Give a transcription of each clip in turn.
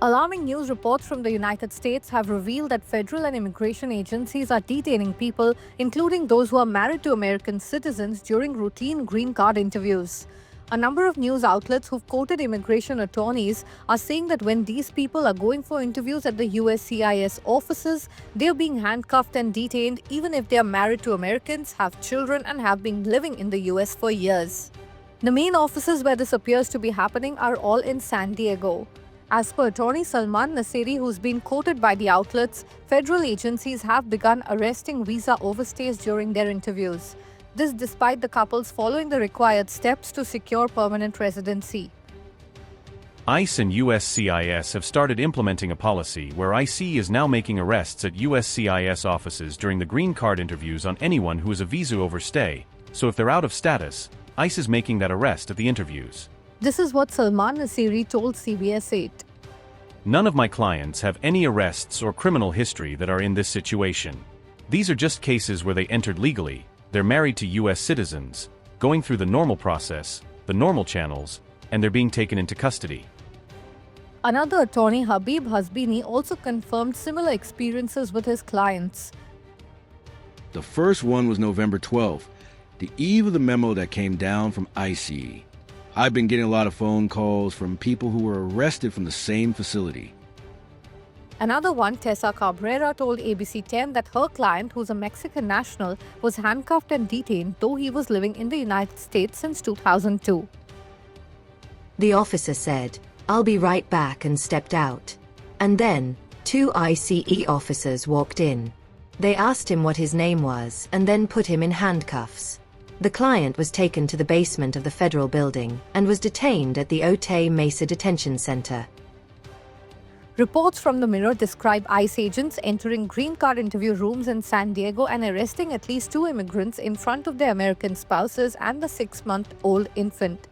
Alarming news reports from the United States have revealed that federal and immigration agencies are detaining people, including those who are married to American citizens, during routine green card interviews. A number of news outlets who've quoted immigration attorneys are saying that when these people are going for interviews at the USCIS offices, they are being handcuffed and detained even if they are married to Americans, have children, and have been living in the US for years. The main offices where this appears to be happening are all in San Diego. As per attorney Salman Nasseri, who's been quoted by the outlets, federal agencies have begun arresting visa overstays during their interviews. This despite the couples following the required steps to secure permanent residency. ICE and USCIS have started implementing a policy where ICE is now making arrests at USCIS offices during the green card interviews on anyone who is a visa overstay, so if they're out of status, ICE is making that arrest at the interviews. This is what Salman Nasseri told CBS 8. None of my clients have any arrests or criminal history that are in this situation. These are just cases where they entered legally, they're married to US citizens, going through the normal process, the normal channels, and they're being taken into custody. Another attorney, Habib Hasbini, also confirmed similar experiences with his clients. The first one was November 12th, the eve of the memo that came down from ICE. I've been getting a lot of phone calls from people who were arrested from the same facility. Another one, Tessa Cabrera, told ABC 10 that her client, who's a Mexican national, was handcuffed and detained, though he was living in the United States since 2002. The officer said, "I'll be right back," and stepped out. And then, two ICE officers walked in. They asked him what his name was and then put him in handcuffs. The client was taken to the basement of the federal building and was detained at the Otay Mesa Detention Center. Reports from the Mirror describe ICE agents entering green card interview rooms in San Diego and arresting at least 2 immigrants in front of their American spouses and the 6-month-old infant.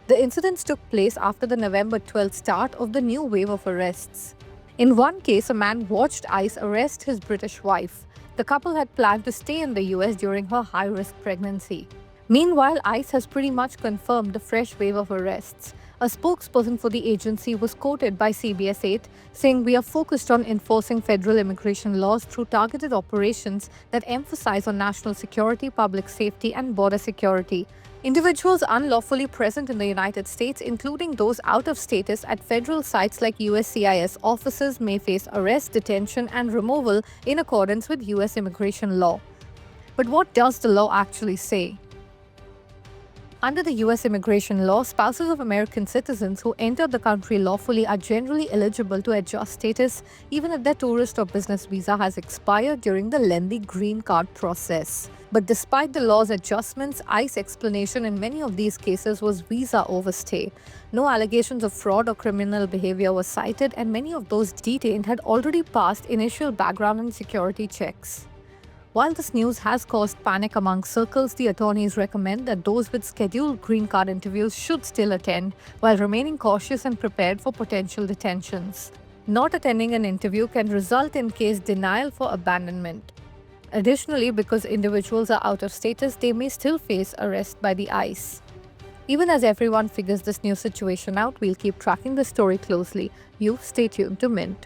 The incidents took place after the November 12th start of the new wave of arrests. In one case, a man watched ICE arrest his British wife. The couple had planned to stay in the US during her high-risk pregnancy. Meanwhile, ICE has pretty much confirmed the fresh wave of arrests. A spokesperson for the agency was quoted by CBS 8, saying, "We are focused on enforcing federal immigration laws through targeted operations that emphasize on national security, public safety, and border security. Individuals unlawfully present in the United States, including those out of status at federal sites like USCIS offices, may face arrest, detention, and removal in accordance with US immigration law." But what does the law actually say? Under the US immigration law, spouses of American citizens who enter the country lawfully are generally eligible to adjust status even if their tourist or business visa has expired during the lengthy green card process. But despite the law's adjustments, ICE explanation in many of these cases was visa overstay. No allegations of fraud or criminal behavior were cited, and many of those detained had already passed initial background and security checks. While this news has caused panic among circles, the attorneys recommend that those with scheduled green card interviews should still attend, while remaining cautious and prepared for potential detentions. Not attending an interview can result in case denial for abandonment. Additionally, because individuals are out of status, they may still face arrest by the ICE. Even as everyone figures this new situation out, we'll keep tracking the story closely. You stay tuned to Mint.